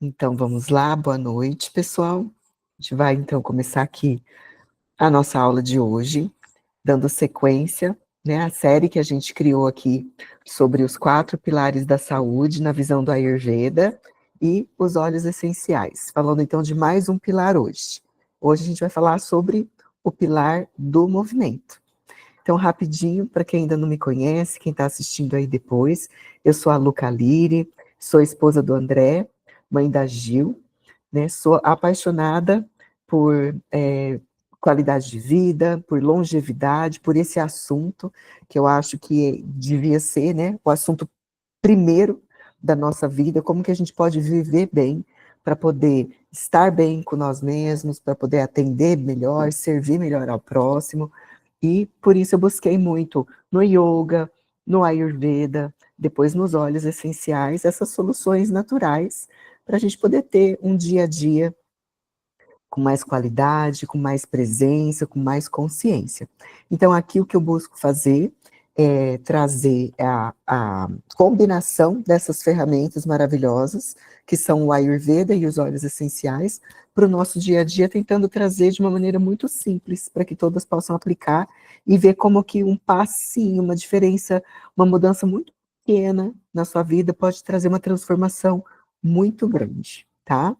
Então vamos lá, boa noite, pessoal. A gente vai então começar aqui a nossa aula de hoje, dando sequência, né, à série que a gente criou aqui sobre os 4 pilares da saúde na visão do Ayurveda e os óleos essenciais. Falando então de mais um pilar hoje. Hoje a gente vai falar sobre o pilar do movimento. Então, rapidinho, para quem ainda não me conhece, quem está assistindo aí depois, eu sou a Luca Liri, sou esposa do André, mãe da Gil, né? Sou apaixonada por qualidade de vida, por longevidade, por esse assunto que eu acho que devia ser, né, o assunto primeiro da nossa vida, como que a gente pode viver bem para poder estar bem com nós mesmos, para poder atender melhor, servir melhor ao próximo. E por isso eu busquei muito no yoga, no Ayurveda, depois nos óleos essenciais, essas soluções naturais para a gente poder ter um dia a dia com mais qualidade, com mais presença, com mais consciência. Então, aqui o que eu busco fazer é trazer a combinação dessas ferramentas maravilhosas, que são o Ayurveda e os óleos essenciais, para o nosso dia a dia, tentando trazer de uma maneira muito simples, para que todas possam aplicar e ver como que um passinho, uma diferença, uma mudança muito pequena na sua vida pode trazer uma transformação muito grande, tá?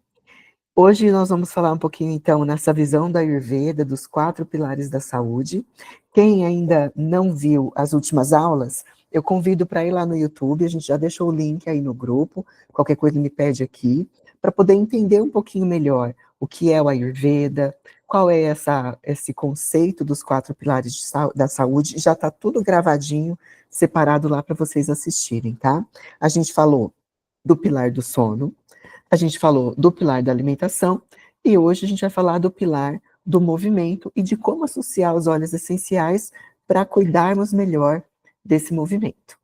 Hoje nós vamos falar um pouquinho, então, nessa visão da Ayurveda, dos 4 pilares da saúde. Quem ainda não viu as últimas aulas, eu convido para ir lá no YouTube, a gente já deixou o link aí no grupo, qualquer coisa me pede aqui, para poder entender um pouquinho melhor o que é o Ayurveda, qual é esse conceito dos 4 pilares da saúde, já está tudo gravadinho, separado lá para vocês assistirem, tá? A gente falou do pilar do sono, a gente falou do pilar da alimentação e hoje a gente vai falar do pilar do movimento e de como associar os óleos essenciais para cuidarmos melhor desse movimento.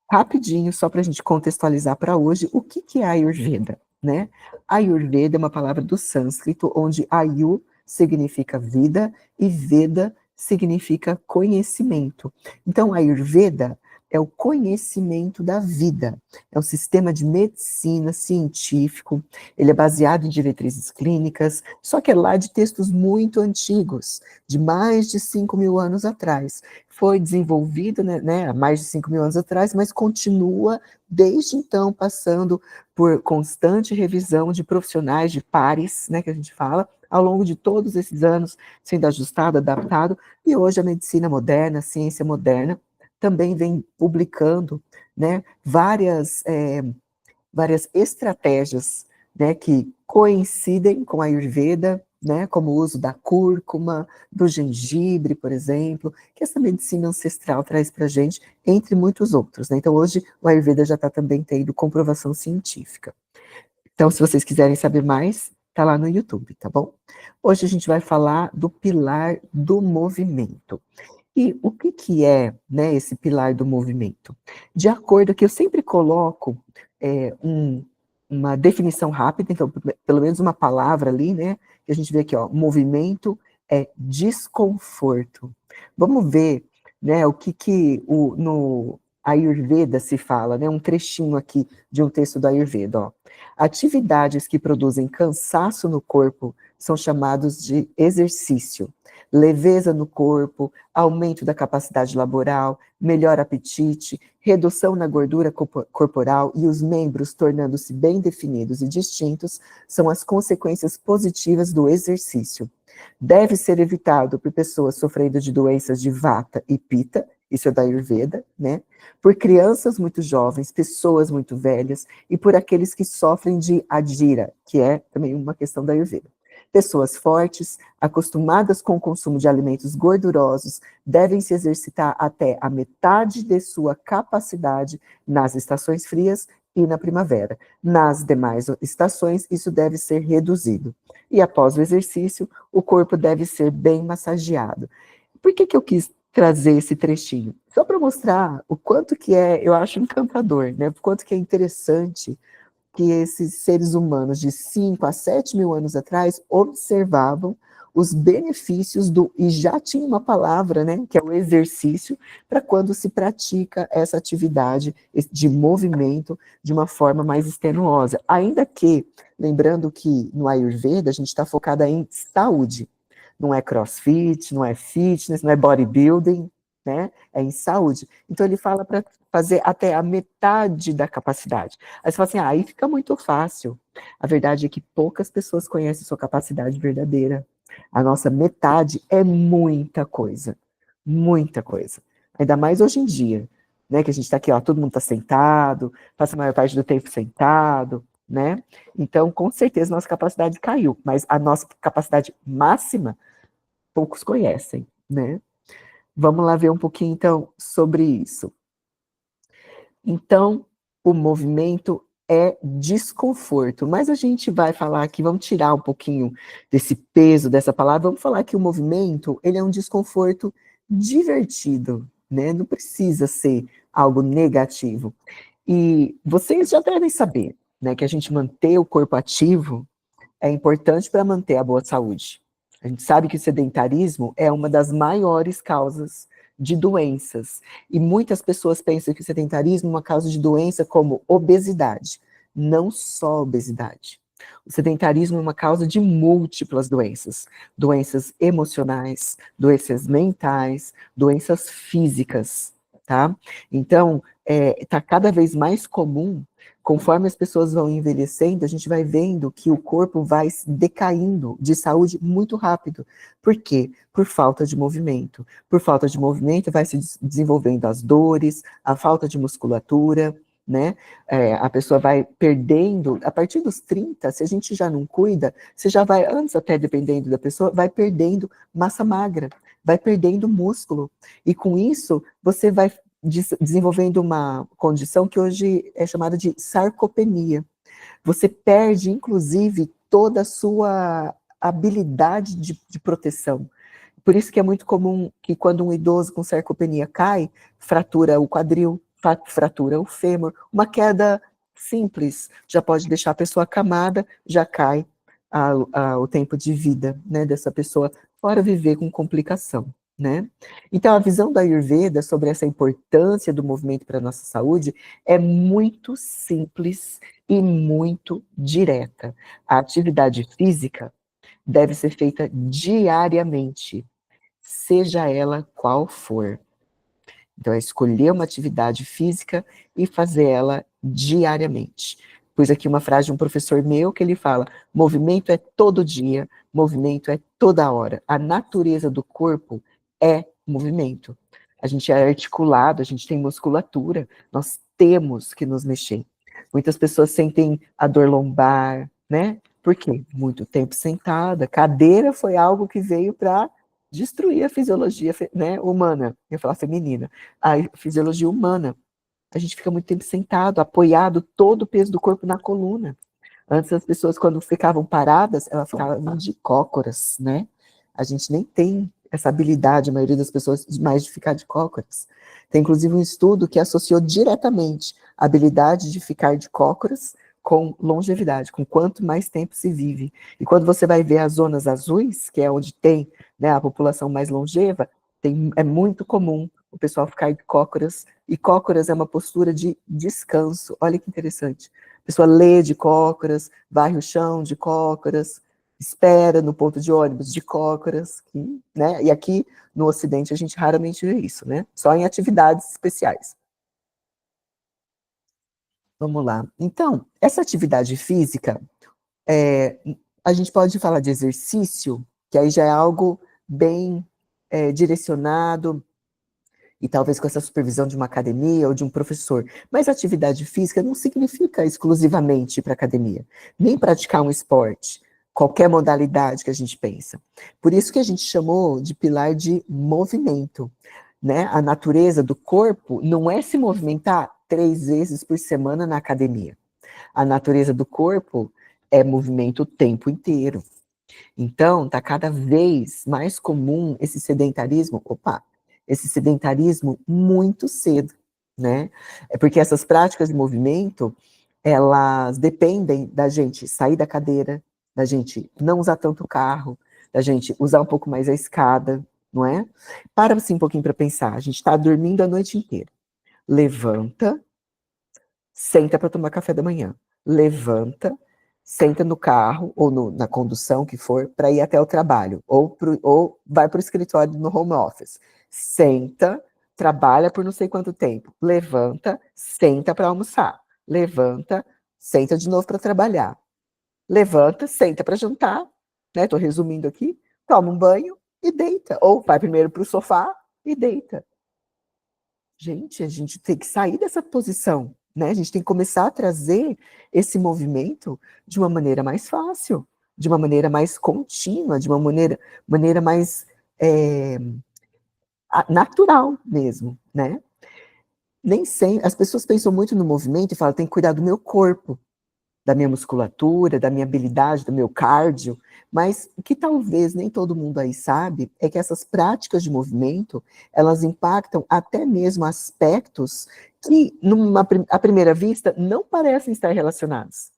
Rapidinho, só para a gente contextualizar para hoje, o que é Ayurveda, né? Ayurveda é uma palavra do sânscrito, onde Ayu significa vida e Veda significa conhecimento. Então, Ayurveda é o conhecimento da vida, é um sistema de medicina científico, ele é baseado em diretrizes clínicas, só que é lá de textos muito antigos, de mais de 5.000 anos atrás. Foi desenvolvido, né, há mais de 5.000 anos atrás, mas continua desde então passando por constante revisão de profissionais, de pares, né, que a gente fala, ao longo de todos esses anos, sendo ajustado, adaptado, e hoje a medicina moderna, a ciência moderna, também vem publicando, né, várias estratégias, né, que coincidem com a Ayurveda, né, como o uso da cúrcuma, do gengibre, por exemplo, que essa medicina ancestral traz para a gente, entre muitos outros, né? Então, hoje, o Ayurveda já está também tendo comprovação científica. Então, se vocês quiserem saber mais, está lá no YouTube, tá bom? Hoje a gente vai falar do pilar do movimento. E o que é, né, esse pilar do movimento? De acordo que eu sempre coloco uma definição rápida, então, pelo menos uma palavra ali, né, que a gente vê aqui, ó, movimento é desconforto. Vamos ver, né, o que no Ayurveda se fala, né, um trechinho aqui de um texto do Ayurveda, ó. Atividades que produzem cansaço no corpo são chamados de exercício. Leveza no corpo, aumento da capacidade laboral, melhor apetite, redução na gordura corporal e os membros tornando-se bem definidos e distintos são as consequências positivas do exercício. Deve ser evitado por pessoas sofrendo de doenças de Vata e Pitta, isso é da Ayurveda, né? Por crianças muito jovens, pessoas muito velhas e por aqueles que sofrem de Adira, que é também uma questão da Ayurveda. Pessoas fortes, acostumadas com o consumo de alimentos gordurosos, devem se exercitar até a metade de sua capacidade nas estações frias e na primavera. Nas demais estações, isso deve ser reduzido. E após o exercício, o corpo deve ser bem massageado. Por que eu quis trazer esse trechinho? Só para mostrar o quanto que eu acho encantador, né? O quanto que é interessante que esses seres humanos de 5 a 7 mil anos atrás observavam os benefícios e já tinha uma palavra, né, que é o exercício, para quando se pratica essa atividade de movimento de uma forma mais extenuosa. Ainda que, lembrando que no Ayurveda a gente está focada em saúde, não é crossfit, não é fitness, não é bodybuilding, né? É em saúde. Então ele fala para fazer até a metade da capacidade. Aí você fala assim, aí fica muito fácil. A verdade é que poucas pessoas conhecem sua capacidade verdadeira. A nossa metade é muita coisa. Muita coisa. Ainda mais hoje em dia, né? Que a gente está aqui, ó, todo mundo está sentado, passa a maior parte do tempo sentado, né? Então, com certeza, nossa capacidade caiu, mas a nossa capacidade máxima, poucos conhecem, né? Vamos lá ver um pouquinho, então, sobre isso. Então, o movimento é desconforto, mas a gente vai falar aqui, vamos tirar um pouquinho desse peso dessa palavra, vamos falar que o movimento, ele é um desconforto divertido, né? Não precisa ser algo negativo. E vocês já devem saber, né, que a gente manter o corpo ativo é importante para manter a boa saúde. A gente sabe que o sedentarismo é uma das maiores causas de doenças. E muitas pessoas pensam que o sedentarismo é uma causa de doença como obesidade. Não só obesidade. O sedentarismo é uma causa de múltiplas doenças. Doenças emocionais, doenças mentais, doenças físicas, tá? Então, está cada vez mais comum. Conforme as pessoas vão envelhecendo, a gente vai vendo que o corpo vai decaindo de saúde muito rápido. Por quê? Por falta de movimento. Por falta de movimento, vai se desenvolvendo as dores, a falta de musculatura, né? A pessoa vai perdendo, a partir dos 30, se a gente já não cuida, você já vai, antes até dependendo da pessoa, vai perdendo massa magra, vai perdendo músculo. E com isso, você vai desenvolvendo uma condição que hoje é chamada de sarcopenia. Você perde, inclusive, toda a sua habilidade de proteção. Por isso que é muito comum que quando um idoso com sarcopenia cai, fratura o quadril, fratura o fêmur, uma queda simples já pode deixar a pessoa acamada, já cai o tempo de vida, né, dessa pessoa, fora viver com complicação. Né? Então, a visão da Ayurveda sobre essa importância do movimento para a nossa saúde é muito simples e muito direta. A atividade física deve ser feita diariamente, seja ela qual for. Então, é escolher uma atividade física e fazer ela diariamente. Pus aqui uma frase de um professor meu que ele fala: movimento é todo dia, movimento é toda hora. A natureza do corpo é movimento. A gente é articulado, a gente tem musculatura, nós temos que nos mexer. Muitas pessoas sentem a dor lombar, né? Por quê? Muito tempo sentada. Cadeira foi algo que veio para destruir a fisiologia, né, humana. Eu ia falar feminina. A fisiologia humana. A gente fica muito tempo sentado, apoiado, todo o peso do corpo na coluna. Antes as pessoas, quando ficavam paradas, elas ficavam de cócoras, né? A gente nem tem essa habilidade, a maioria das pessoas, mais de ficar de cócoras. Tem inclusive um estudo que associou diretamente a habilidade de ficar de cócoras com longevidade, com quanto mais tempo se vive. E quando você vai ver as zonas azuis, que é onde tem, né, a população mais longeva, é muito comum o pessoal ficar de cócoras, e cócoras é uma postura de descanso. Olha que interessante. A pessoa lê de cócoras, varre o chão de cócoras, espera no ponto de ônibus de cócoras, né? E aqui no Ocidente a gente raramente vê isso, né? Só em atividades especiais. Vamos lá. Então, essa atividade física, a gente pode falar de exercício, que aí já é algo bem direcionado, e talvez com essa supervisão de uma academia ou de um professor. Mas atividade física não significa exclusivamente ir para academia, nem praticar um esporte, qualquer modalidade que a gente pensa. Por isso que a gente chamou de pilar de movimento, né? A natureza do corpo não é se movimentar 3 vezes por semana na academia. A natureza do corpo é movimento o tempo inteiro. Então, está cada vez mais comum esse sedentarismo muito cedo, né? É porque essas práticas de movimento, elas dependem da gente sair da cadeira, da gente não usar tanto carro, da gente usar um pouco mais a escada, não é? Para assim um pouquinho para pensar, a gente está dormindo a noite inteira. Levanta, senta para tomar café da manhã. Levanta, senta no carro ou na condução que for para ir até o trabalho ou vai para o escritório no home office. Senta, trabalha por não sei quanto tempo. Levanta, senta para almoçar. Levanta, senta de novo para trabalhar. Levanta, senta para jantar, né? Estou resumindo aqui. Toma um banho e deita. Ou vai primeiro para o sofá e deita. Gente, a gente tem que sair dessa posição, né? A gente tem que começar a trazer esse movimento de uma maneira mais fácil, de uma maneira mais contínua, de uma maneira mais natural mesmo, né? Nem sempre, as pessoas pensam muito no movimento e falam, tem que cuidar do meu corpo, da minha musculatura, da minha habilidade, do meu cardio, mas o que talvez nem todo mundo aí sabe é que essas práticas de movimento, elas impactam até mesmo aspectos que, à primeira vista, não parecem estar relacionados.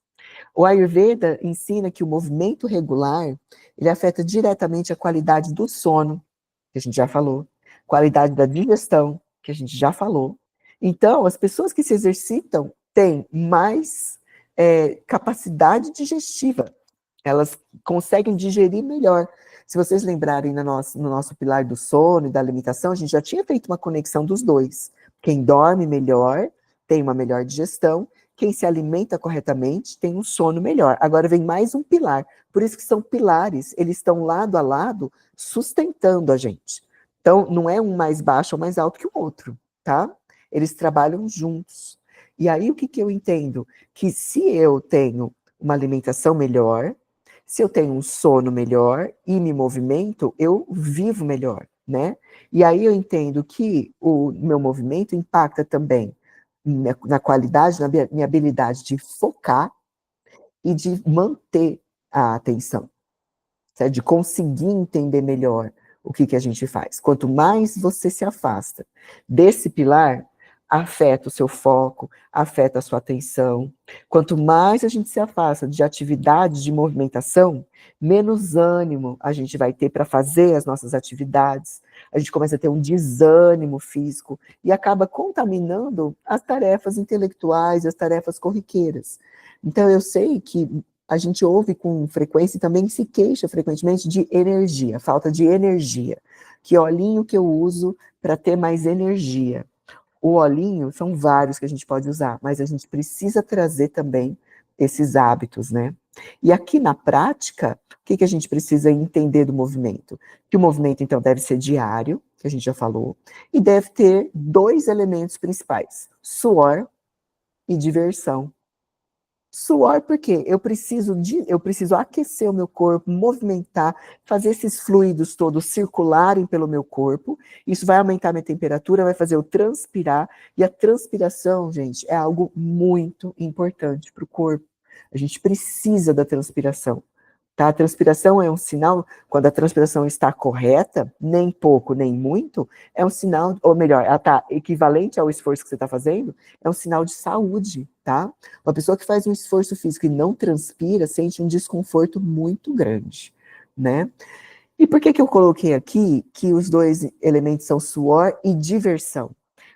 O Ayurveda ensina que o movimento regular, ele afeta diretamente a qualidade do sono, que a gente já falou, qualidade da digestão, que a gente já falou. Então, as pessoas que se exercitam têm mais capacidade digestiva, elas conseguem digerir melhor. Se vocês lembrarem no nosso pilar do sono e da alimentação, a gente já tinha feito uma conexão dos dois. Quem dorme melhor tem uma melhor digestão, quem se alimenta corretamente tem um sono melhor. Agora vem mais um pilar, por isso que são pilares, eles estão lado a lado, sustentando a gente. Então, não é um mais baixo ou mais alto que o outro, tá? Eles trabalham juntos. E aí, o que eu entendo? Que se eu tenho uma alimentação melhor, se eu tenho um sono melhor e me movimento, eu vivo melhor, né? E aí eu entendo que o meu movimento impacta também na qualidade, na minha habilidade de focar e de manter a atenção, certo? De conseguir entender melhor o que a gente faz. Quanto mais você se afasta desse pilar, afeta o seu foco, afeta a sua atenção. Quanto mais a gente se afasta de atividades de movimentação, menos ânimo a gente vai ter para fazer as nossas atividades. A gente começa a ter um desânimo físico e acaba contaminando as tarefas intelectuais, as tarefas corriqueiras. Então, eu sei que a gente ouve com frequência e também se queixa frequentemente de energia, falta de energia. Que olhinho que eu uso para ter mais energia? O olhinho, são vários que a gente pode usar, mas a gente precisa trazer também esses hábitos, né? E aqui na prática, o que a gente precisa entender do movimento? Que o movimento, então, deve ser diário, que a gente já falou, e deve ter dois elementos principais: suor e diversão. Suor, por quê? Eu preciso aquecer o meu corpo, movimentar, fazer esses fluidos todos circularem pelo meu corpo. Isso vai aumentar a minha temperatura, vai fazer eu transpirar. E a transpiração, gente, é algo muito importante para o corpo. A gente precisa da transpiração. Tá? A transpiração é um sinal, quando a transpiração está correta, nem pouco, nem muito, é um sinal, ou melhor, ela está equivalente ao esforço que você está fazendo, é um sinal de saúde, tá? Uma pessoa que faz um esforço físico e não transpira, sente um desconforto muito grande, né? E por que eu coloquei aqui que os dois elementos são suor e diversão?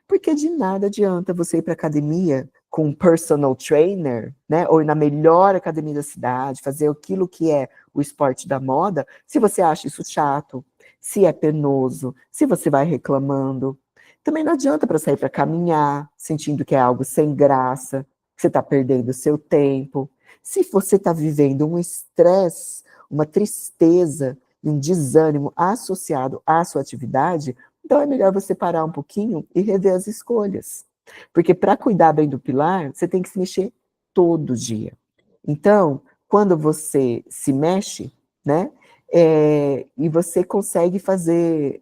Porque de nada adianta você ir para a academia com um personal trainer, né, ou ir na melhor academia da cidade, fazer aquilo que é o esporte da moda, se você acha isso chato, se é penoso, se você vai reclamando. Também não adianta para sair para caminhar, sentindo que é algo sem graça, que você está perdendo o seu tempo. Se você está vivendo um estresse, uma tristeza, e um desânimo associado à sua atividade, então é melhor você parar um pouquinho e rever as escolhas. Porque para cuidar bem do pilar, você tem que se mexer todo dia. Então, quando você se mexe, né, e você consegue fazer,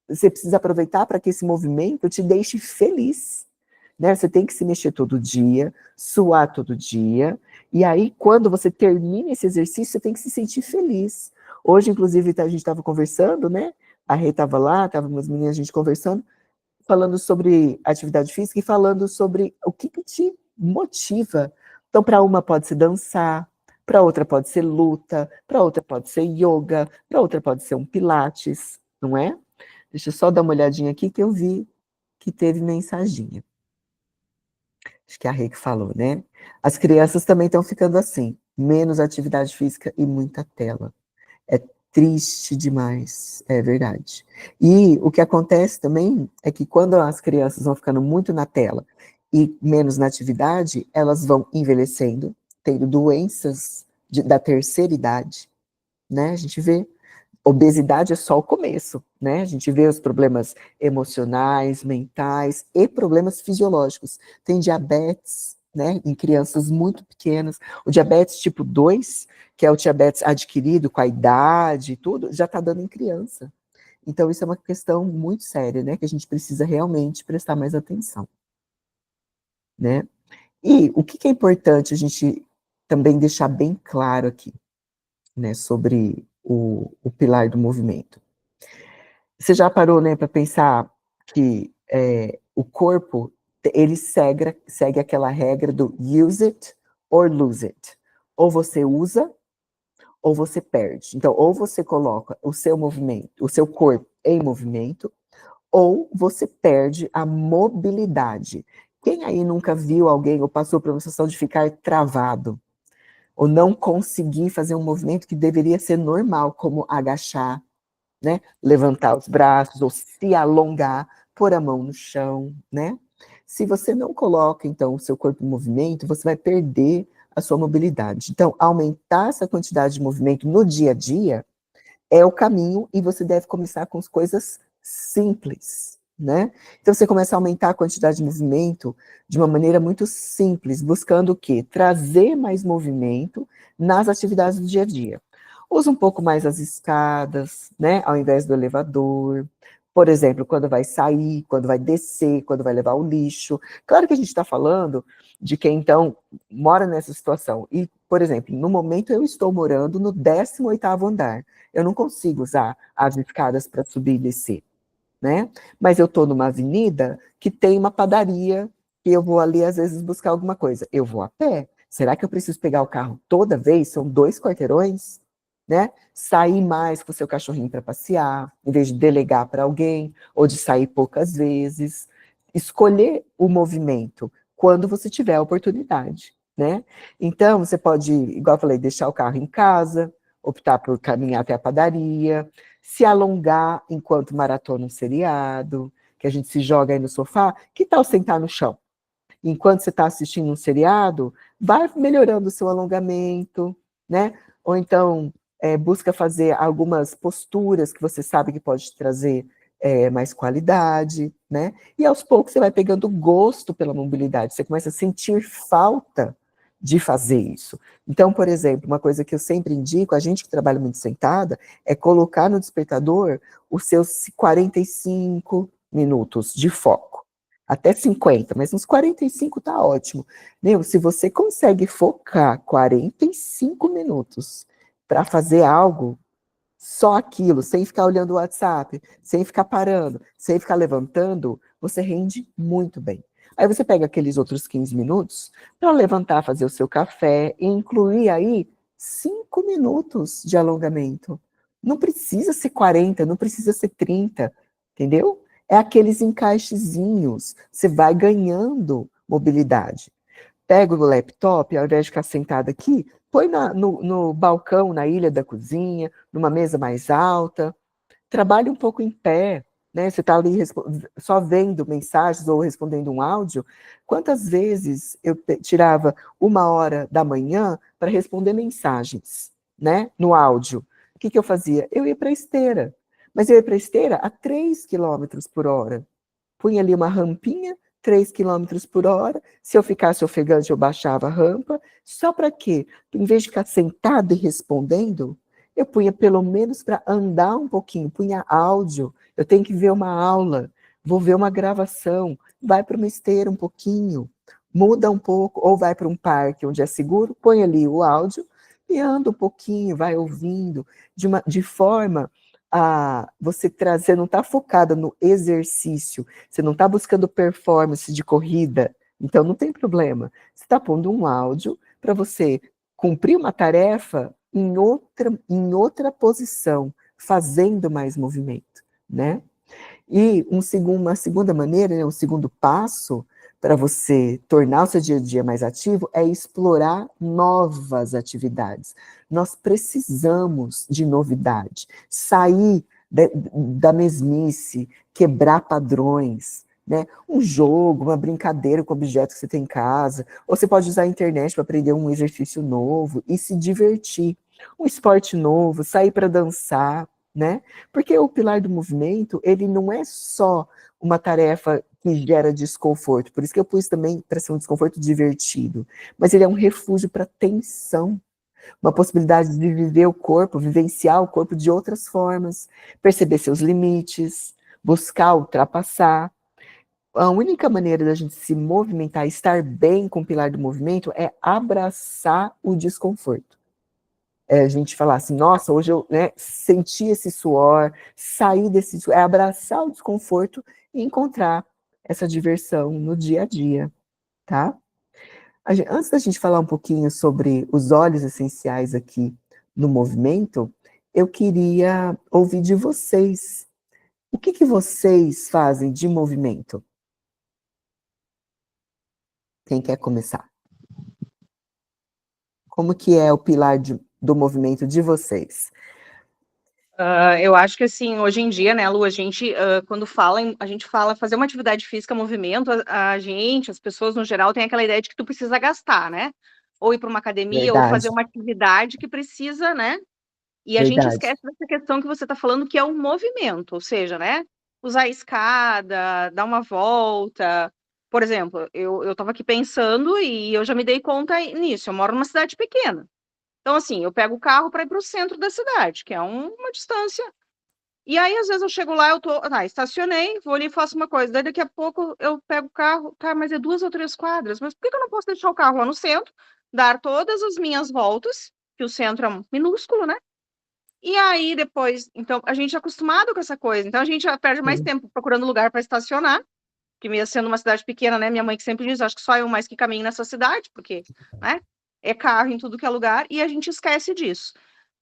você precisa aproveitar para que esse movimento te deixe feliz. Né? Você tem que se mexer todo dia, suar todo dia, e aí quando você termina esse exercício, você tem que se sentir feliz. Hoje, inclusive, a gente estava conversando, né? A Rê estava lá, estavam umas meninas, a gente conversando, falando sobre atividade física e falando sobre o que te motiva. Então, para uma pode ser dançar, para outra pode ser luta, para outra pode ser yoga, para outra pode ser um pilates, não é? Deixa eu só dar uma olhadinha aqui que eu vi que teve mensaginha. Acho que é a Rê que falou, né? As crianças também estão ficando assim, menos atividade física e muita tela. É triste demais, é verdade. E o que acontece também é que quando as crianças vão ficando muito na tela e menos na atividade, elas vão envelhecendo, tendo doenças da terceira idade, né? A gente vê, obesidade é só o começo, né? A gente vê os problemas emocionais, mentais e problemas fisiológicos. Tem diabetes, né, em crianças muito pequenas. O diabetes tipo 2, que é o diabetes adquirido com a idade e tudo, já está dando em criança. Então, isso é uma questão muito séria, né, que a gente precisa realmente prestar mais atenção, né? E o que é importante a gente também deixar bem claro aqui, né, sobre o pilar do movimento. Você já parou, né, para pensar que o corpo, ele segue aquela regra do use it or lose it. Ou você usa, ou você perde. Então, ou você coloca o seu movimento, o seu corpo em movimento, ou você perde a mobilidade. Quem aí nunca viu alguém ou passou por uma situação de ficar travado? Ou não conseguir fazer um movimento que deveria ser normal, como agachar, né? Levantar os braços ou se alongar, pôr a mão no chão, né? Se você não coloca, então, o seu corpo em movimento, você vai perder a sua mobilidade. Então, aumentar essa quantidade de movimento no dia a dia é o caminho e você deve começar com as coisas simples, né? Então, você começa a aumentar a quantidade de movimento de uma maneira muito simples, buscando o quê? Trazer mais movimento nas atividades do dia a dia. Usa um pouco mais as escadas, né, ao invés do elevador. Por exemplo, quando vai sair, quando vai descer, quando vai levar o lixo. Claro que a gente está falando de quem, então, mora nessa situação. E, por exemplo, no momento eu estou morando no 18º andar. Eu não consigo usar as escadas para subir e descer, né? Mas eu estou numa avenida que tem uma padaria e eu vou ali, às vezes, buscar alguma coisa. Eu vou a pé. Será que eu preciso pegar o carro toda vez? São 2 quarteirões, né? Sair mais com o seu cachorrinho para passear, em vez de delegar para alguém, ou de sair poucas vezes. Escolher o movimento quando você tiver a oportunidade, né? Então, você pode, igual eu falei, deixar o carro em casa, optar por caminhar até a padaria, se alongar enquanto maratona um seriado, que a gente se joga aí no sofá. Que tal sentar no chão? Enquanto você está assistindo um seriado, vai melhorando o seu alongamento, né? Ou então, busca fazer algumas posturas que você sabe que pode trazer mais qualidade, né? E aos poucos você vai pegando gosto pela mobilidade, você começa a sentir falta de fazer isso. Então, por exemplo, uma coisa que eu sempre indico, a gente que trabalha muito sentada, é colocar no despertador os seus 45 minutos de foco. Até 50, mas uns 45 tá ótimo. Meu, se você consegue focar 45 minutos para fazer algo, só aquilo, sem ficar olhando o WhatsApp, sem ficar parando, sem ficar levantando, você rende muito bem. Aí você pega aqueles outros 15 minutos para levantar, fazer o seu café e incluir aí 5 minutos de alongamento. Não precisa ser 40, não precisa ser 30, entendeu? É aqueles encaixezinhos, você vai ganhando mobilidade. Pega o laptop, ao invés de ficar sentado aqui, põe no balcão, na ilha da cozinha, numa mesa mais alta, trabalhe um pouco em pé, né? Você está ali só vendo mensagens ou respondendo um áudio. Quantas vezes eu tirava 1 hora da manhã para responder mensagens, né? No áudio. O que eu fazia? Eu ia para a esteira. Mas eu ia para a esteira a 3 quilômetros por hora. Punha ali uma rampinha, 3 quilômetros por hora. Se eu ficasse ofegante, eu baixava a rampa. Só para quê? Em vez de ficar sentado e respondendo, eu punha pelo menos para andar um pouquinho, punha áudio. Eu tenho que ver uma aula, vou ver uma gravação. Vai para uma esteira um pouquinho, muda um pouco, ou vai para um parque onde é seguro, põe ali o áudio e anda um pouquinho, vai ouvindo, de forma a você trazer, não está focada no exercício, você não está buscando performance de corrida, então não tem problema. Você está pondo um áudio para você cumprir uma tarefa em outra posição, fazendo mais movimento, né? E uma segunda maneira, né, um segundo passo para você tornar o seu dia a dia mais ativo é explorar novas atividades. Nós precisamos de novidade, sair da mesmice, quebrar padrões, né? Um jogo, uma brincadeira com objetos que você tem em casa, ou você pode usar a internet para aprender um exercício novo e se divertir. Um esporte novo, sair para dançar, né? Porque o pilar do movimento, ele não é só uma tarefa que gera desconforto, por isso que eu pus também para ser um desconforto divertido, mas ele é um refúgio para tensão, uma possibilidade de viver o corpo, vivenciar o corpo de outras formas, perceber seus limites, buscar ultrapassar. A única maneira da gente se movimentar, estar bem com o pilar do movimento, é abraçar o desconforto. É a gente falar assim, nossa, hoje eu, né, senti esse suor, sair desse suor, é abraçar o desconforto e encontrar essa diversão no dia a dia, tá? Antes da gente falar um pouquinho sobre os óleos essenciais aqui no movimento, eu queria ouvir de vocês. O que que vocês fazem de movimento? Quem quer começar? Como que é o pilar do movimento de vocês? Eu acho que assim, hoje em dia, né, Lu, a gente, quando fala, a gente fala fazer uma atividade física, movimento, a gente, as pessoas no geral, tem aquela ideia de que tu precisa gastar, né? Ou ir para uma academia, ou fazer Verdade, uma atividade que precisa, né? E a gente verdade. esquece dessa questão que você está falando, que é um movimento, ou seja, né? Usar a escada, dar uma volta. Por exemplo, eu estava aqui pensando e eu já me dei conta nisso. Eu moro numa cidade pequena. Então, assim, eu pego o carro para ir para o centro da cidade, que é uma distância. E aí, às vezes, eu chego lá, estacionei, vou ali e faço uma coisa. Daí, daqui a pouco, eu pego o carro, tá, mas é 2 ou 3 quadras. Mas por que eu não posso deixar o carro lá no centro, dar todas as minhas voltas, que o centro é minúsculo, né? E aí, depois, então, a gente é acostumado com essa coisa. Então, a gente já perde mais Sim, tempo procurando lugar para estacionar, que mesmo sendo uma cidade pequena, né? Minha mãe que sempre diz, acho que só eu mais que caminho nessa cidade, porque, né? É carro em tudo que é lugar, e a gente esquece disso.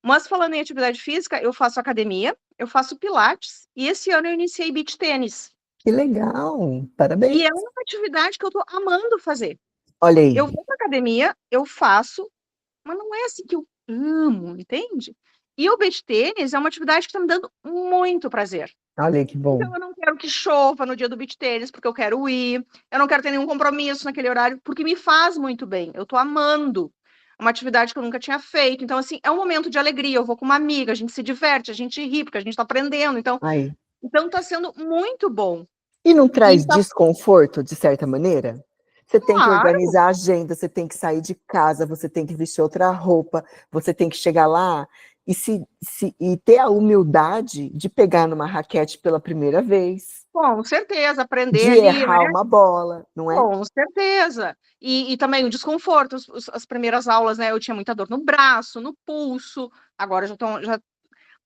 Mas falando em atividade física, eu faço academia, eu faço pilates, e esse ano eu iniciei beach tênis. que legal, E é parabéns. uma atividade que eu tô amando fazer. Olha aí, Eu vou pra academia, eu faço, mas não é assim que eu amo, entende? E o beach tênis é uma atividade que está me dando muito prazer. olha aí que bom. Então, eu não quero que chova no dia do beach tênis, porque eu quero ir. Eu não quero ter nenhum compromisso naquele horário, porque me faz muito bem. Eu tô amando. É uma atividade que eu nunca tinha feito. Então, assim, é um momento de alegria. Eu vou com uma amiga, a gente se diverte, a gente ri, porque a gente tá aprendendo. Aí. Então tá sendo muito bom. E não E traz tá desconforto, de certa maneira? Você tem que claro, organizar a agenda, você tem que sair de casa, você tem que vestir outra roupa, você tem que chegar lá e ter a humildade de pegar numa raquete pela primeira vez, com certeza, aprender de ali, né? errar uma bola, não é? Com certeza. E também o desconforto, as primeiras aulas, né? Eu tinha muita dor no braço, no pulso. Agora já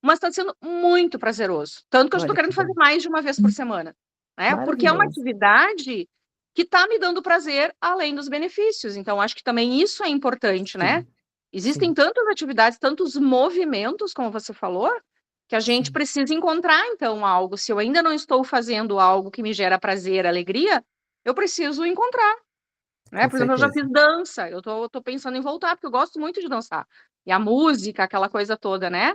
mas está sendo muito prazeroso. Tanto que eu estou Olha que querendo fazer bom. mais de uma vez por semana, né? Porque é uma Maravilhoso. atividade que está me dando prazer além dos benefícios. Então, acho que também isso é importante, né? Sim, Existem sim, tantas atividades, tantos movimentos, como você falou, que a gente sim, precisa encontrar, então, algo. Se eu ainda não estou fazendo algo que me gera prazer, alegria, eu preciso encontrar, né? com Por exemplo, eu já certeza. fiz dança, tô pensando em voltar, porque eu gosto muito de dançar. E a música, aquela coisa toda, né?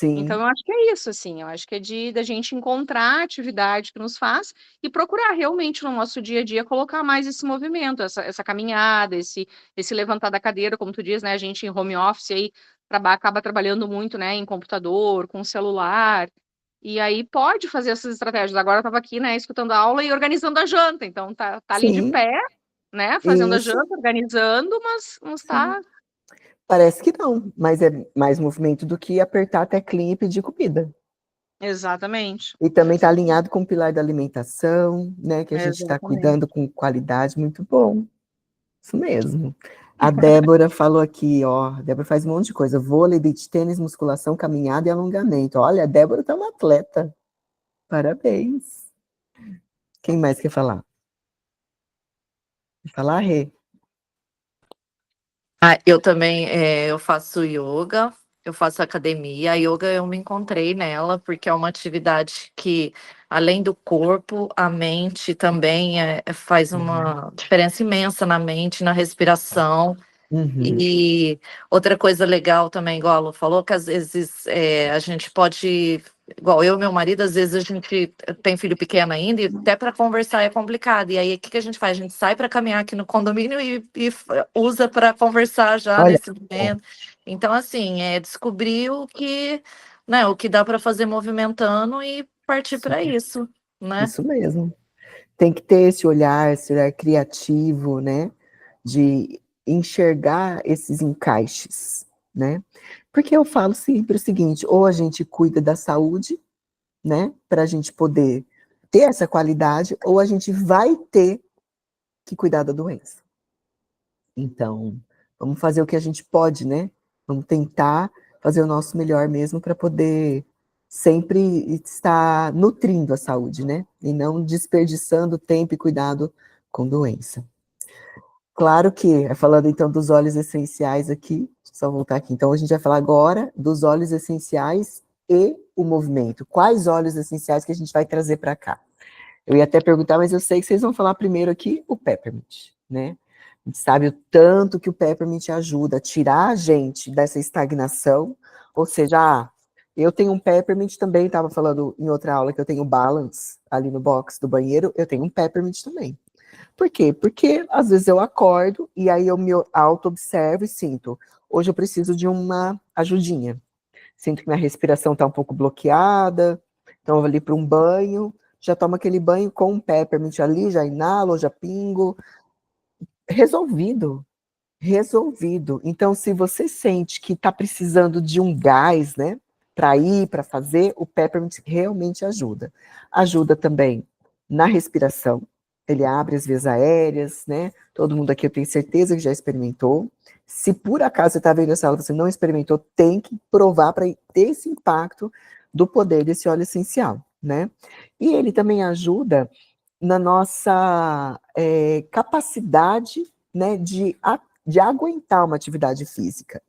Então, Sim, eu acho que é isso, assim, eu acho que é da gente encontrar a atividade que nos faz e procurar realmente no nosso dia a dia colocar mais esse movimento, essa caminhada, esse levantar da cadeira, como tu diz, né? A gente em home office aí acaba trabalhando muito, né, em computador, com celular, e aí pode fazer essas estratégias. Agora eu estava aqui, né, escutando a aula e organizando a janta, então tá ali de sim, pé, né, fazendo a isso, janta, organizando, mas sim. tá Parece que não, mas é mais movimento do que apertar a teclinha e pedir comida. exatamente, E também está alinhado com o pilar da alimentação, né, que a gente está exatamente. cuidando com qualidade, muito bom. Isso mesmo. A Débora falou aqui, ó, a Débora faz um monte de coisa, vôlei, beach tênis, musculação, caminhada e alongamento. Olha, a Débora tá uma atleta. Parabéns. Quem mais quer falar? Quer falar, Rê? Ah, eu também, eu faço yoga, eu faço academia. A yoga eu me encontrei nela, porque é uma atividade que, além do corpo, a mente também faz uma diferença imensa na mente, na respiração. Uhum. E outra coisa legal também, igual a Lu falou, que às vezes a gente pode, igual eu e meu marido, às vezes a gente tem filho pequeno ainda, e até para conversar é complicado. E aí, o que que a gente faz? A gente sai para caminhar aqui no condomínio e usa para conversar já Olha, nesse momento. Então, assim, descobrir o que, né, o que dá para fazer movimentando e partir para isso, né? isso mesmo. Tem que ter esse olhar criativo, né? De enxergar esses encaixes, né? Porque eu falo sempre o seguinte: ou a gente cuida da saúde, né? Para a gente poder ter essa qualidade, ou a gente vai ter que cuidar da doença. Então, vamos fazer o que a gente pode, né? Vamos tentar fazer o nosso melhor mesmo para poder sempre estar nutrindo a saúde, né? E não desperdiçando tempo e cuidado com doença. Claro que, falando então dos óleos essenciais aqui, deixa eu só voltar aqui. Então, a gente vai falar agora dos óleos essenciais e o movimento. Quais óleos essenciais que a gente vai trazer para cá? Eu ia até perguntar, mas eu sei que vocês vão falar primeiro aqui o peppermint, né? A gente sabe o tanto que o peppermint ajuda a tirar a gente dessa estagnação, ou seja, eu tenho um peppermint também, estava falando em outra aula que eu tenho balance ali no box do banheiro, eu tenho um peppermint também. Por quê? Porque às vezes eu acordo e aí eu me auto-observo e sinto, hoje eu preciso de uma ajudinha. Sinto que minha respiração está um pouco bloqueada, então eu vou ali para um banho, já tomo aquele banho com um peppermint ali, já inalo, já pingo. Resolvido, resolvido. Então, se você sente que está precisando de um gás, né, para ir, para fazer, o peppermint realmente ajuda. Ajuda também na respiração, ele abre as vias aéreas, né? Todo mundo aqui eu tenho certeza que já experimentou. Se por acaso você está vendo essa aula e você não experimentou, tem que provar para ter esse impacto do poder desse óleo essencial, né? E ele também ajuda na nossa capacidade, né, de aguentar uma atividade física.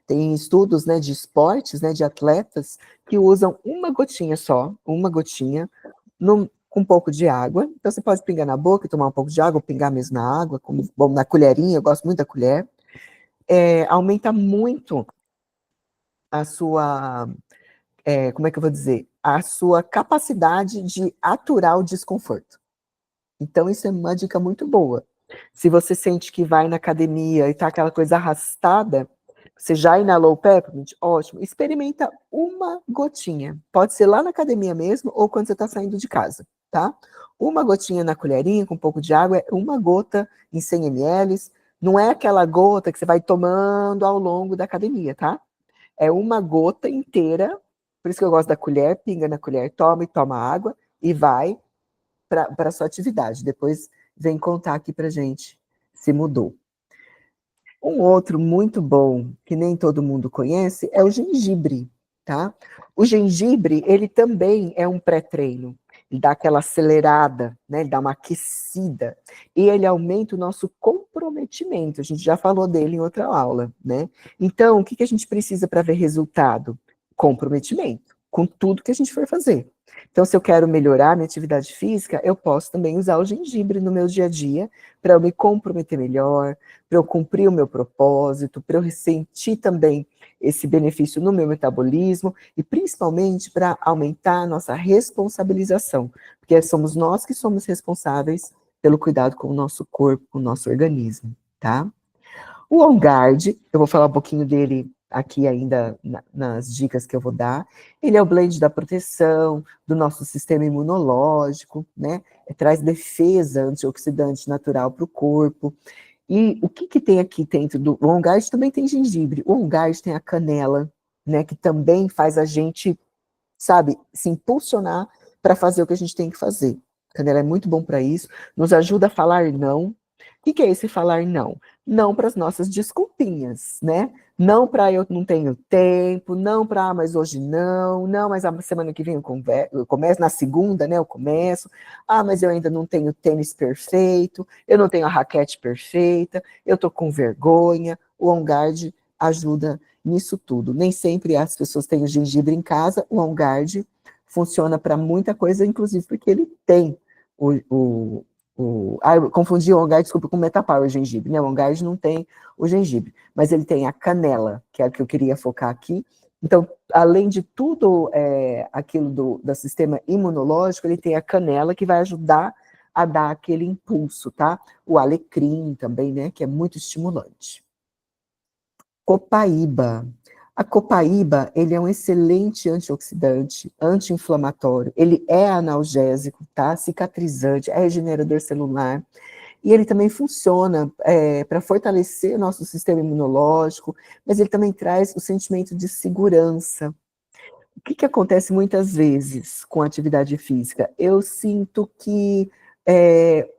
Tem estudos, né, de esportes, né, de atletas que usam uma gotinha só, uma gotinha, com um pouco de água. Então você pode pingar na boca e tomar um pouco de água, ou pingar mesmo na água, como, bom, na colherinha, eu gosto muito da colher. Aumenta muito a sua, como é que eu vou dizer? A sua capacidade de aturar o desconforto. Então, isso é uma dica muito boa. Se você sente que vai na academia e tá aquela coisa arrastada, você já inalou o peppermint? Ótimo. Experimenta uma gotinha. Pode ser lá na academia mesmo ou quando você está saindo de casa, tá? Uma gotinha na colherinha com um pouco de água, é uma gota em 100 ml. Não é aquela gota que você vai tomando ao longo da academia, tá? É uma gota inteira. Por isso que eu gosto da colher, pinga na colher, toma e toma água e vai para a sua atividade. Depois vem contar aqui para gente se mudou. Um outro muito bom, que nem todo mundo conhece, é o gengibre, tá? O gengibre, ele também é um pré-treino. Ele dá aquela acelerada, né? Ele dá uma aquecida. E ele aumenta o nosso comprometimento. A gente já falou dele em outra aula, né? Então, o que a gente precisa para ver resultado? Comprometimento, com tudo que a gente for fazer. Então, se eu quero melhorar minha atividade física, eu posso também usar o gengibre no meu dia a dia para eu me comprometer melhor, para eu cumprir o meu propósito, para eu sentir também esse benefício no meu metabolismo e principalmente para aumentar a nossa responsabilização, porque somos nós que somos responsáveis pelo cuidado com o nosso corpo, com o nosso organismo, tá? O On Guard, eu vou falar um pouquinho dele aqui ainda nas dicas que eu vou dar. Ele é o blend da proteção, do nosso sistema imunológico, né? Traz defesa antioxidante natural para o corpo. E o que tem aqui dentro do On Guard? Também tem gengibre. O On Guard tem a canela, né? Que também faz a gente, sabe, se impulsionar para fazer o que a gente tem que fazer. A canela é muito bom para isso, nos ajuda a falar não. O que é esse falar não? Não para as nossas desculpinhas, né? Não para eu não tenho tempo, não para, mas hoje não, mas a semana que vem eu começo, na segunda, né, eu começo, mas eu ainda não tenho tênis perfeito, eu não tenho a raquete perfeita, eu tô com vergonha. o On Guard ajuda nisso tudo. Nem sempre as pessoas têm o gengibre em casa, o On Guard funciona para muita coisa, inclusive porque ele tem eu confundi o On Guard, desculpa, com o Metapower, o gengibre, né? O On Guard não tem o gengibre, mas ele tem a canela, que é a que eu queria focar aqui. Então, além de tudo aquilo do sistema imunológico, ele tem a canela, que vai ajudar a dar aquele impulso, tá? O alecrim também, né, que é muito estimulante. Copaíba. A copaíba, ele é um excelente antioxidante, anti-inflamatório, ele é analgésico, tá? Cicatrizante, é regenerador celular, e ele também funciona para fortalecer nosso sistema imunológico, mas ele também traz o sentimento de segurança. O que acontece muitas vezes com a atividade física? Eu sinto que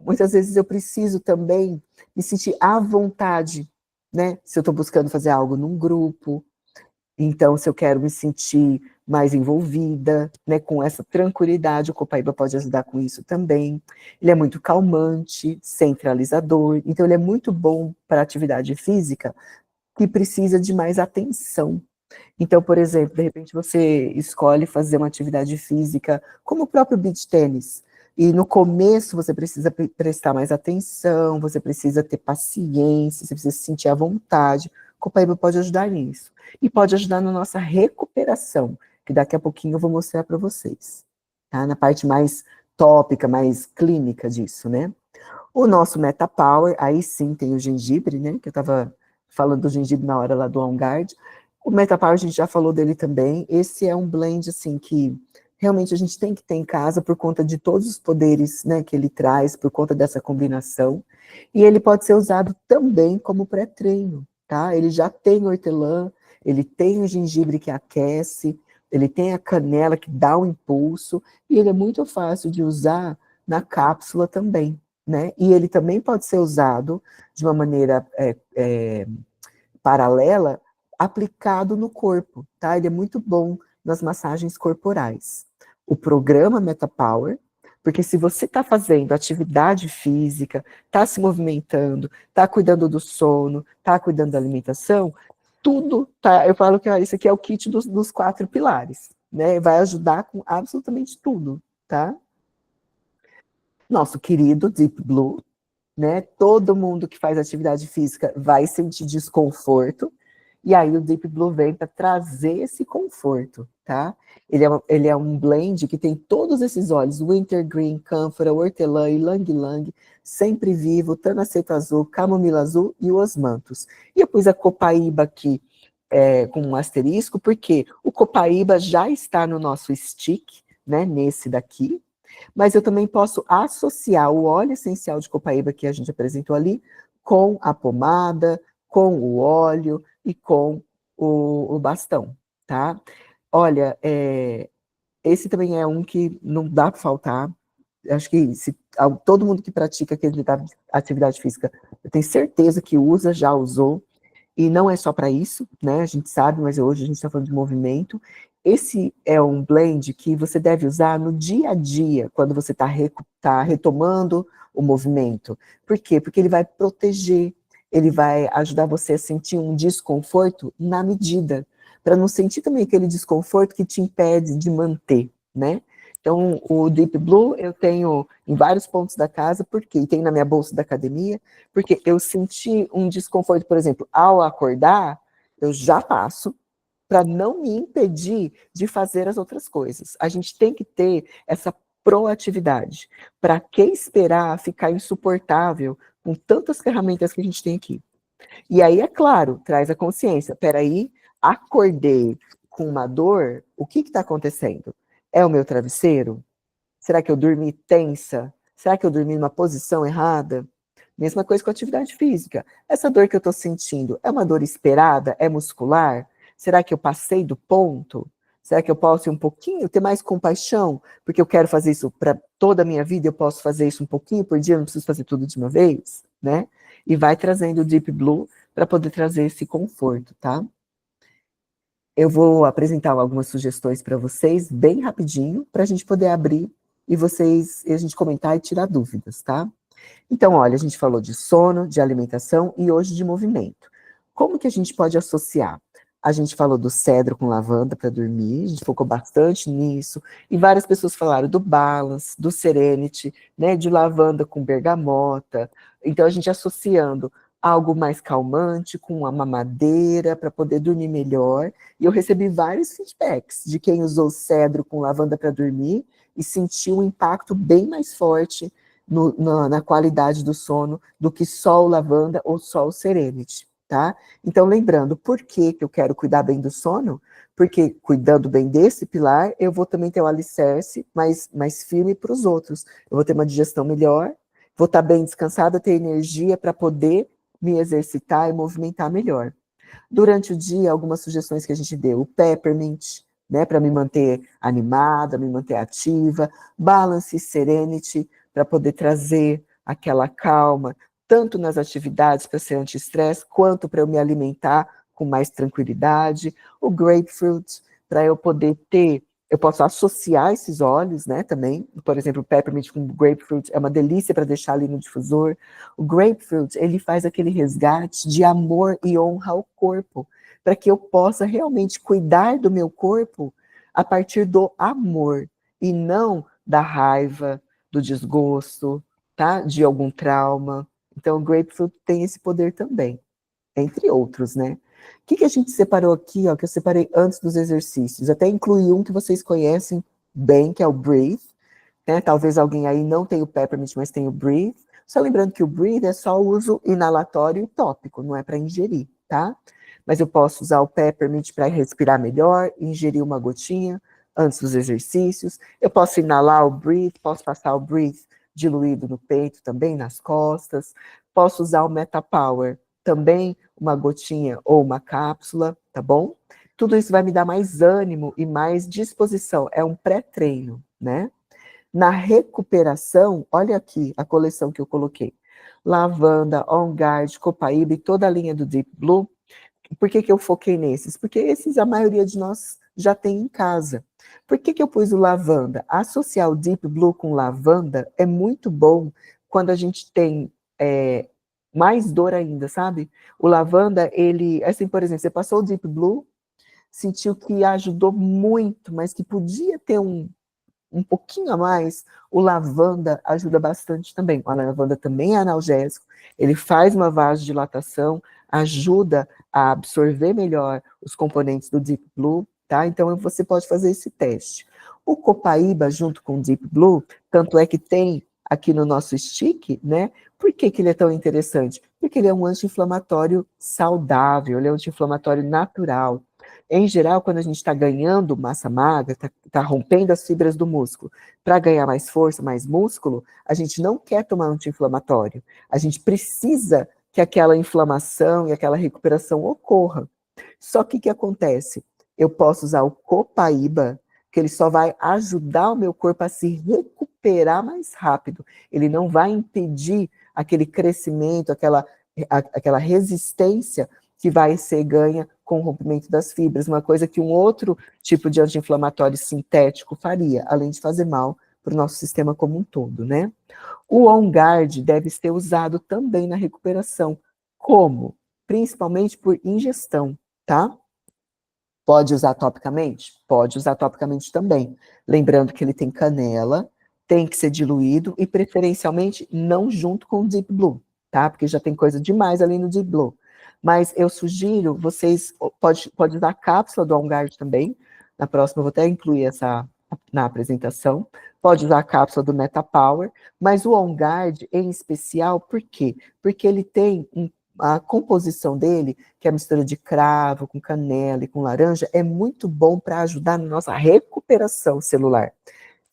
muitas vezes eu preciso também me sentir à vontade, né? Se eu estou buscando fazer algo num grupo, então se eu quero me sentir mais envolvida, né, com essa tranquilidade, o Copaíba pode ajudar com isso também. Ele é muito calmante, centralizador, então ele é muito bom para atividade física que precisa de mais atenção. Então, por exemplo, de repente você escolhe fazer uma atividade física, como o próprio beach tênis, e no começo você precisa prestar mais atenção, você precisa ter paciência, você precisa se sentir à vontade. O Copaíba pode ajudar nisso. E pode ajudar na nossa recuperação, que daqui a pouquinho eu vou mostrar para vocês, tá? Na parte mais tópica, mais clínica disso, né? O nosso Metapower, aí sim tem o gengibre, né? Que eu estava falando do gengibre na hora lá do On Guard. O Metapower, a gente já falou dele também. Esse é um blend, assim, que realmente a gente tem que ter em casa por conta de todos os poderes, né, que ele traz, por conta dessa combinação. E ele pode ser usado também como pré-treino, tá? Ele já tem hortelã, ele tem o gengibre que aquece, ele tem a canela que dá um impulso, e ele é muito fácil de usar na cápsula também, né? E ele também pode ser usado de uma maneira paralela, aplicado no corpo, tá? Ele é muito bom nas massagens corporais. O programa Metapower, porque se você está fazendo atividade física, está se movimentando, está cuidando do sono, está cuidando da alimentação, tudo, tá? Eu falo que isso aqui é o kit dos 4 pilares, né? Vai ajudar com absolutamente tudo, tá? Nosso querido Deep Blue, né? Todo mundo que faz atividade física vai sentir desconforto, e aí o Deep Blue vem para trazer esse conforto, tá? Ele é um blend que tem todos esses óleos, Wintergreen, Cânfora, hortelã, Ylang Ylang, Sempre Vivo, Tanaceto Azul, Camomila Azul e o Osmanthus. E eu pus a Copaíba aqui com um asterisco, porque o Copaíba já está no nosso stick, né, nesse daqui, mas eu também posso associar o óleo essencial de Copaíba que a gente apresentou ali com a pomada, com o óleo e com o bastão, tá? Olha, esse também é um que não dá para faltar. Acho que todo mundo que pratica atividade física, eu tenho certeza que usa, já usou. E não é só para isso, né? A gente sabe, mas hoje a gente está falando de movimento. Esse é um blend que você deve usar no dia a dia, quando você está retomando o movimento. Por quê? Porque ele vai proteger, ele vai ajudar você a sentir um desconforto na medida, para não sentir também aquele desconforto que te impede de manter, né? Então, o Deep Blue eu tenho em vários pontos da casa, porque tem na minha bolsa da academia, porque eu senti um desconforto, por exemplo, ao acordar, eu já passo, para não me impedir de fazer as outras coisas. A gente tem que ter essa proatividade. Para que esperar ficar insuportável com tantas ferramentas que a gente tem aqui? E aí, é claro, traz a consciência. Peraí, acordei com uma dor, o que está acontecendo? É o meu travesseiro? Será que eu dormi tensa? Será que eu dormi numa posição errada? Mesma coisa com a atividade física. Essa dor que eu estou sentindo é uma dor esperada? É muscular? Será que eu passei do ponto? Será que eu posso ir um pouquinho, ter mais compaixão? Porque eu quero fazer isso para toda a minha vida, eu posso fazer isso um pouquinho por dia, eu não preciso fazer tudo de uma vez, né? E vai trazendo o Deep Blue para poder trazer esse conforto, tá? Eu vou apresentar algumas sugestões para vocês, bem rapidinho, para a gente poder abrir e a gente comentar e tirar dúvidas, tá? Então, olha, a gente falou de sono, de alimentação e hoje de movimento. Como que a gente pode associar? A gente falou do cedro com lavanda para dormir, a gente focou bastante nisso, e várias pessoas falaram do balance, do serenity, né, de lavanda com bergamota. Então a gente associando algo mais calmante com uma mamadeira para poder dormir melhor. E eu recebi vários feedbacks de quem usou cedro com lavanda para dormir e sentiu um impacto bem mais forte na qualidade do sono do que só o lavanda ou só o serenity, tá? Então, lembrando, por que eu quero cuidar bem do sono? Porque cuidando bem desse pilar, eu vou também ter um alicerce mais firme para os outros. Eu vou ter uma digestão melhor, vou estar bem descansada, ter energia para poder me exercitar e movimentar melhor. Durante o dia, algumas sugestões que a gente deu, o peppermint, né, para me manter animada, me manter ativa, balance e serenity, para poder trazer aquela calma, tanto nas atividades para ser anti-estresse, quanto para eu me alimentar com mais tranquilidade, o grapefruit, para eu poder ter, eu posso associar esses óleos, né, também, por exemplo, o peppermint com grapefruit é uma delícia para deixar ali no difusor. O grapefruit, ele faz aquele resgate de amor e honra ao corpo, para que eu possa realmente cuidar do meu corpo a partir do amor, e não da raiva, do desgosto, tá? De algum trauma. Então, o grapefruit tem esse poder também, entre outros, né? O que a gente separou aqui, ó, que eu separei antes dos exercícios? Até incluí um que vocês conhecem bem, que é o Breathe, né? Talvez alguém aí não tenha o Peppermint, mas tem o Breathe. Só lembrando que o Breathe é só uso inalatório e tópico, não é para ingerir, tá? Mas eu posso usar o Peppermint para respirar melhor, ingerir uma gotinha antes dos exercícios. Eu posso inalar o Breathe, posso passar o Breathe diluído no peito também, nas costas. Posso usar o MetaPower, também uma gotinha ou uma cápsula, tá bom? Tudo isso vai me dar mais ânimo e mais disposição. É um pré-treino, né? Na recuperação, olha aqui a coleção que eu coloquei. Lavanda, On Guard, Copaíba e toda a linha do Deep Blue. Por que eu foquei nesses? Porque esses a maioria de nós já tem em casa. Por que eu pus o lavanda? Associar o Deep Blue com lavanda é muito bom quando a gente tem mais dor ainda, sabe? O lavanda, ele, assim, por exemplo, você passou o Deep Blue, sentiu que ajudou muito, mas que podia ter um pouquinho a mais, o lavanda ajuda bastante também. O lavanda também é analgésico, ele faz uma vasodilatação, ajuda a absorver melhor os componentes do Deep Blue, tá? Então você pode fazer esse teste. O Copaíba junto com o Deep Blue, tanto é que tem aqui no nosso stick, né? Por que ele é tão interessante? Porque ele é um anti-inflamatório saudável, ele é um anti-inflamatório natural. Em geral, quando a gente está ganhando massa magra, está rompendo as fibras do músculo, para ganhar mais força, mais músculo, a gente não quer tomar anti-inflamatório. A gente precisa que aquela inflamação e aquela recuperação ocorra. Só que o que acontece? Eu posso usar o Copaíba, que ele só vai ajudar o meu corpo a se recuperar mais rápido. Ele não vai impedir aquele crescimento, aquela resistência que vai ser ganha com o rompimento das fibras, uma coisa que um outro tipo de anti-inflamatório sintético faria, além de fazer mal para o nosso sistema como um todo, né? O On Guard deve ser usado também na recuperação. Como? Principalmente por ingestão, tá? Pode usar topicamente? Pode usar topicamente também. Lembrando que ele tem canela, tem que ser diluído e preferencialmente não junto com o Deep Blue, tá? Porque já tem coisa demais ali no Deep Blue. Mas eu sugiro, vocês pode usar a cápsula do On Guard também. Na próxima eu vou até incluir essa na apresentação. Pode usar a cápsula do MetaPower, mas o On Guard em especial, por quê? Porque ele tem a composição dele, que é a mistura de cravo com canela e com laranja, é muito bom para ajudar na nossa recuperação celular.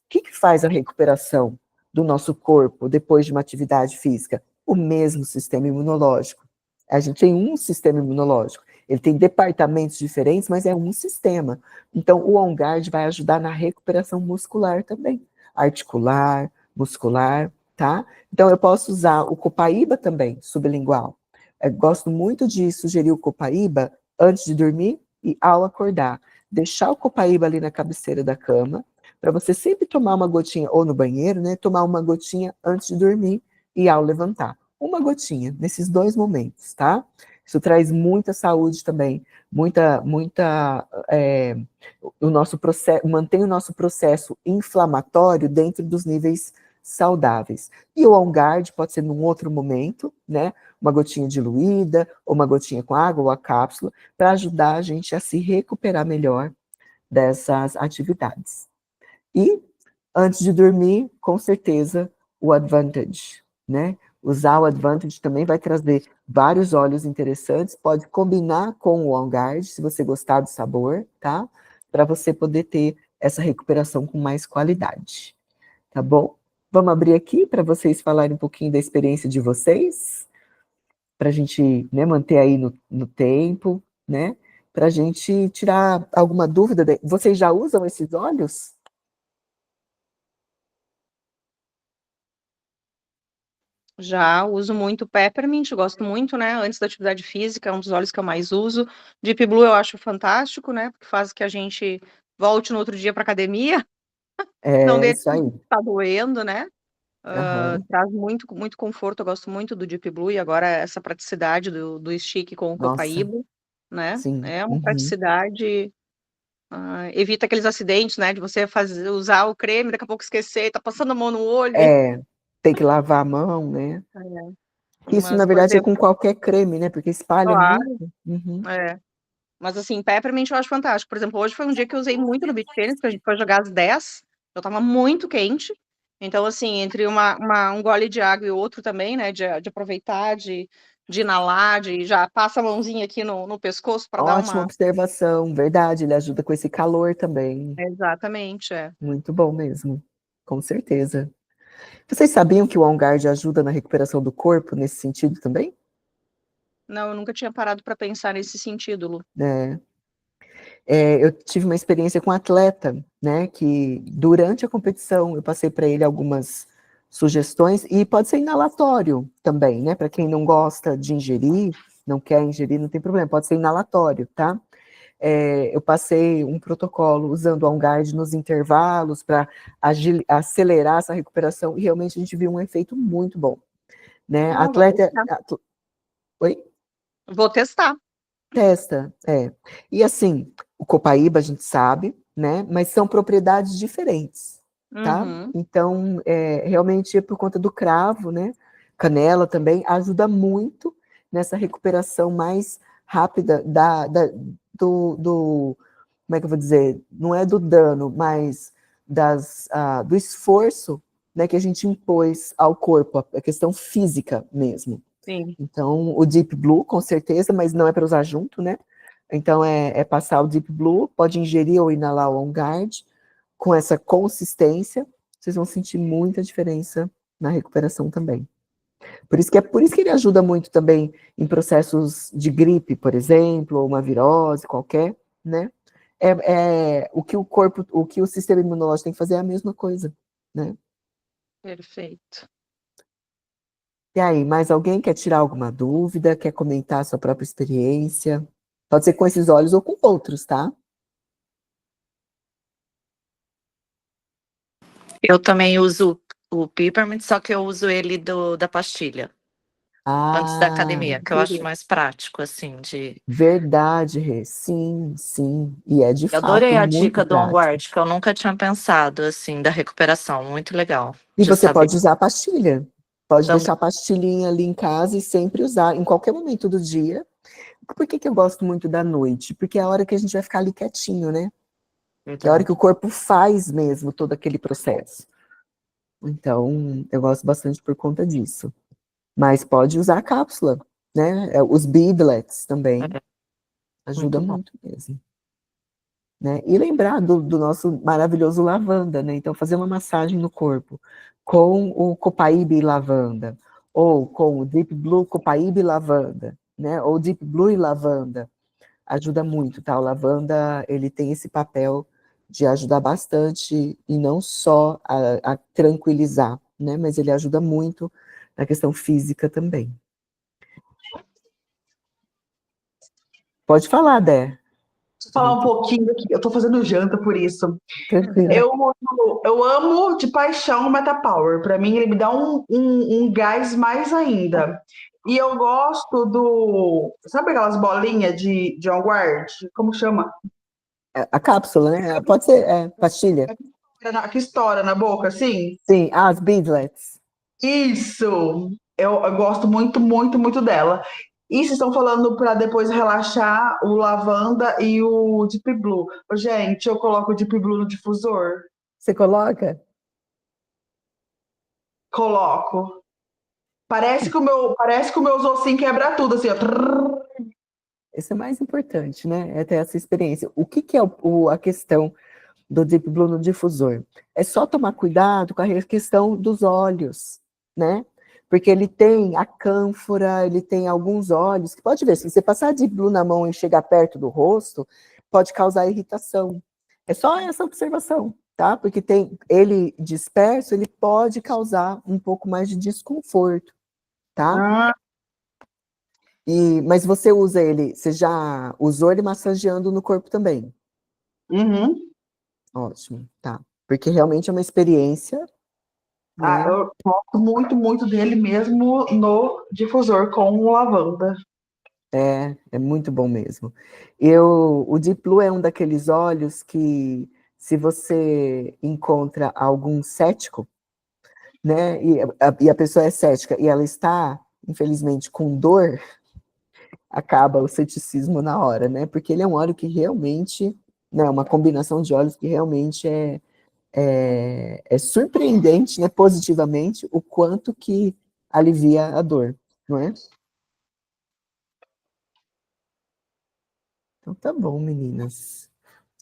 O que faz a recuperação do nosso corpo depois de uma atividade física? O mesmo sistema imunológico. A gente tem um sistema imunológico. Ele tem departamentos diferentes, mas é um sistema. Então, o On Guard vai ajudar na recuperação muscular também. Articular, muscular, tá? Então, eu posso usar o Copaíba também, sublingual. Eu gosto muito de sugerir o Copaíba antes de dormir e ao acordar. Deixar o Copaíba ali na cabeceira da cama, para você sempre tomar uma gotinha, ou no banheiro, né? Tomar uma gotinha antes de dormir e ao levantar. Uma gotinha, nesses dois momentos, tá? Isso traz muita saúde também, o nosso processo, mantém o nosso processo inflamatório dentro dos níveis saudáveis. E o On Guard pode ser num outro momento, né? Uma gotinha diluída, ou uma gotinha com água, ou a cápsula, para ajudar a gente a se recuperar melhor dessas atividades. E, antes de dormir, com certeza, o Advantage, né? Usar o Advantage também vai trazer vários óleos interessantes, pode combinar com o On Guard, se você gostar do sabor, tá? Para você poder ter essa recuperação com mais qualidade, tá bom? Vamos abrir aqui para vocês falarem um pouquinho da experiência de vocês, para a gente, né, manter aí no tempo, né? Para a gente tirar alguma dúvida. Vocês já usam esses óleos? Já uso muito Peppermint, gosto muito, né? Antes da atividade física, é um dos óleos que eu mais uso. Deep Blue eu acho fantástico, né? Porque faz que a gente volte no outro dia para academia, não É deixa isso aí. de estar doendo, né? Aham. Traz muito, muito conforto. Eu gosto muito do Deep Blue e agora essa praticidade do stick com o Nossa, Copaíba, né? sim. É uma Uhum. praticidade. Evita aqueles acidentes, né? De você usar o creme, daqui a pouco esquecer, tá passando a mão no olho. É, tem que lavar a mão, né? Que isso, na Mas, por verdade, é exemplo, com qualquer creme, né? Porque espalha claro, muito. Uhum. Mas assim, Peppermint eu acho fantástico. Por exemplo, hoje foi um dia que eu usei muito no beach tennis, porque a gente foi jogar às 10, eu tava muito quente. Então, assim, entre um gole de água e outro também, né? De aproveitar, de inalar, de já passa a mãozinha aqui no pescoço para dar Ótima uma. observação, verdade. Ele ajuda com esse calor também. Exatamente, Muito bom mesmo, com certeza. Vocês sabiam que o On Guard ajuda na recuperação do corpo nesse sentido também? Não, eu nunca tinha parado para pensar nesse sentido, Lu. É. Eu tive uma experiência com um atleta, né, que durante a competição eu passei para ele algumas sugestões, e pode ser inalatório também, né, para quem não gosta de ingerir, não quer ingerir, não tem problema, pode ser inalatório, tá? Eu passei um protocolo usando o On Guard nos intervalos para acelerar essa recuperação, e realmente a gente viu um efeito muito bom, né? Não, vou testar. Oi? Vou testar. Testa, é. E assim, o copaíba a gente sabe, né? Mas são propriedades diferentes, tá? Uhum. Então, realmente é por conta do cravo, né? Canela também ajuda muito nessa recuperação mais rápida como é que eu vou dizer? Não é do dano, mas do esforço, né, que a gente impôs ao corpo, a questão física mesmo. Sim. Então, o Deep Blue, com certeza, mas não é para usar junto, né? Então, é passar o Deep Blue, pode ingerir ou inalar o On Guard, com essa consistência, vocês vão sentir muita diferença na recuperação também. Por isso que ele ajuda muito também em processos de gripe, por exemplo, ou uma virose qualquer, né? O que o que o sistema imunológico tem que fazer é a mesma coisa, né? Perfeito. E aí, mais alguém quer tirar alguma dúvida, quer comentar a sua própria experiência? Pode ser com esses olhos ou com outros, tá? Eu também uso o Peppermint, só que eu uso ele da pastilha, antes da Ah, academia, que eu acho mais prático, assim, de... verdade, Rê. Sim, sim. E é de Eu fato adorei a muito dica do prático. OnGuard, que eu nunca tinha pensado, assim, da recuperação. Muito legal E de você saber. pode usar a pastilha. Pode Também. deixar a pastilhinha ali em casa e sempre usar, em qualquer momento do dia. Por que eu gosto muito da noite? Porque é a hora que a gente vai ficar ali quietinho, né? É a hora que o corpo faz mesmo todo aquele processo. Então, eu gosto bastante por conta disso. Mas pode usar a cápsula, né? Os beadlets também. Ajuda Muito bom. muito mesmo. Né? E lembrar do nosso maravilhoso lavanda, né? Então, fazer uma massagem no corpo com o Copaíba e lavanda, ou com o Deep Blue Copaíba e lavanda, né? Ou Deep Blue e lavanda, ajuda muito, tá? O lavanda, ele tem esse papel de ajudar bastante, e não só a tranquilizar, né? Mas ele ajuda muito na questão física também. Pode falar, Dé. Deixa eu falar um pouquinho aqui. Eu tô fazendo janta por isso. Tranquilo. Eu amo de paixão o Metapower. Para mim, ele me dá um gás mais ainda. E eu gosto do. Sabe aquelas bolinhas de On Guard? Como chama? A cápsula, né? Pode ser pastilha. Que estoura na boca, assim? Sim, as beadlets. Isso! Eu gosto muito, muito, muito dela. E vocês estão falando para depois relaxar o lavanda e o Deep Blue. Ô, gente, eu coloco o Deep Blue no difusor? Você coloca? Coloco. Parece que o meu ossinho quebra tudo, assim, ó. Trrr. Esse é mais importante, né? É ter essa experiência. O que que é a questão do Deep Blue no difusor? É só tomar cuidado com a questão dos olhos, né? Porque ele tem a cânfora, ele tem alguns olhos, que pode ver, se você passar Deep Blue na mão e chegar perto do rosto, pode causar irritação. É só essa observação, tá? Porque ele disperso, ele pode causar um pouco mais de desconforto, tá? Ah, Mas você usa ele, você já usou ele massageando no corpo também? uhum. Ótimo, tá. Porque realmente é uma experiência, Ah, né? eu gosto muito, muito dele mesmo no difusor com lavanda. É muito bom mesmo. O Deep Blue é um daqueles óleos que, se você encontra algum cético, né, e a pessoa é cética e ela está, infelizmente, com dor, acaba o ceticismo na hora, né? Porque ele é um óleo que realmente, né, uma combinação de óleos que realmente é surpreendente, né, positivamente, o quanto que alivia a dor, não é? Então tá bom, meninas.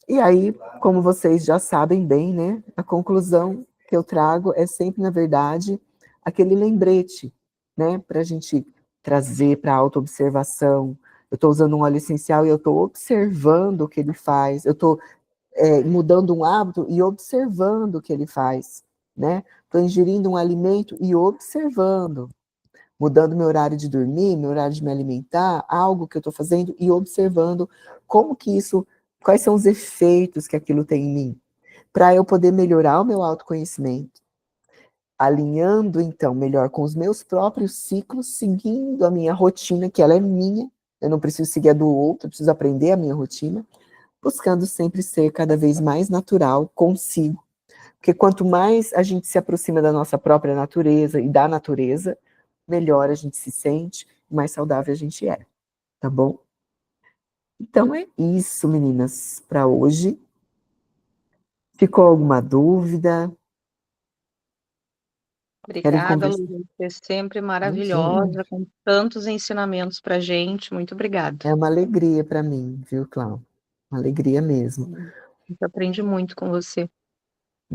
E aí, como vocês já sabem bem, né, a conclusão que eu trago é sempre, na verdade, aquele lembrete, né, para a gente trazer para a autoobservação. Eu estou usando um óleo essencial e eu estou observando o que ele faz, eu estou mudando um hábito e observando o que ele faz, né? Estou ingerindo um alimento e observando, mudando meu horário de dormir, meu horário de me alimentar, algo que eu estou fazendo e observando como que isso, quais são os efeitos que aquilo tem em mim, para eu poder melhorar o meu autoconhecimento, alinhando então melhor com os meus próprios ciclos, seguindo a minha rotina, que ela é minha, eu não preciso seguir a do outro, eu preciso aprender a minha rotina, buscando sempre ser cada vez mais natural consigo. Porque quanto mais a gente se aproxima da nossa própria natureza e da natureza, melhor a gente se sente, mais saudável a gente é, tá bom? Então é isso, meninas, para hoje. Ficou alguma dúvida? Querem Obrigada, conversar? Lu. Você é sempre Imagina. maravilhosa, com tantos ensinamentos para gente. Muito obrigada. É uma alegria para mim, viu, Cláudia? Uma alegria mesmo. A gente aprende muito com você.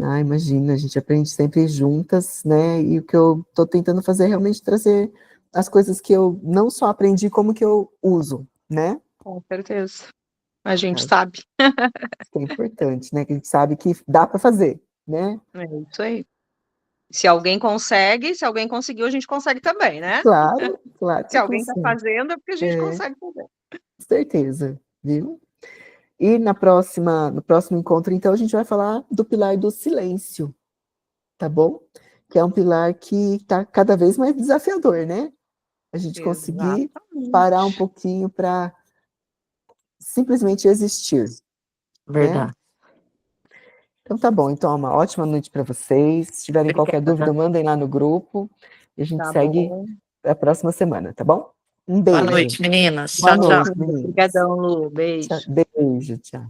Ah, imagina, a gente aprende sempre juntas, né? E o que eu estou tentando fazer é realmente trazer as coisas que eu não só aprendi, como que eu uso, né? Com certeza. A gente É, sabe. isso é importante, né? Que a gente sabe que dá para fazer, né? É isso aí. Se alguém consegue, se alguém conseguiu, a gente consegue também, né? Claro, claro Se que alguém está consegue. fazendo, é porque a gente É, consegue fazer. com certeza, viu? E no próximo encontro, então, a gente vai falar do pilar do silêncio, tá bom? Que é um pilar que está cada vez mais desafiador, né? A gente conseguir parar um Exatamente. pouquinho para simplesmente existir, né? Verdade. Então tá bom, então uma ótima noite para vocês. Se tiverem qualquer dúvida, Obrigada. mandem lá no grupo e a gente Tá segue bom. para a próxima semana, tá bom? Um Boa beijo. noite, meninas. Boa Tchau, tchau. noite, meninas. Obrigadão, Lu. Beijo. Beijo, tchau.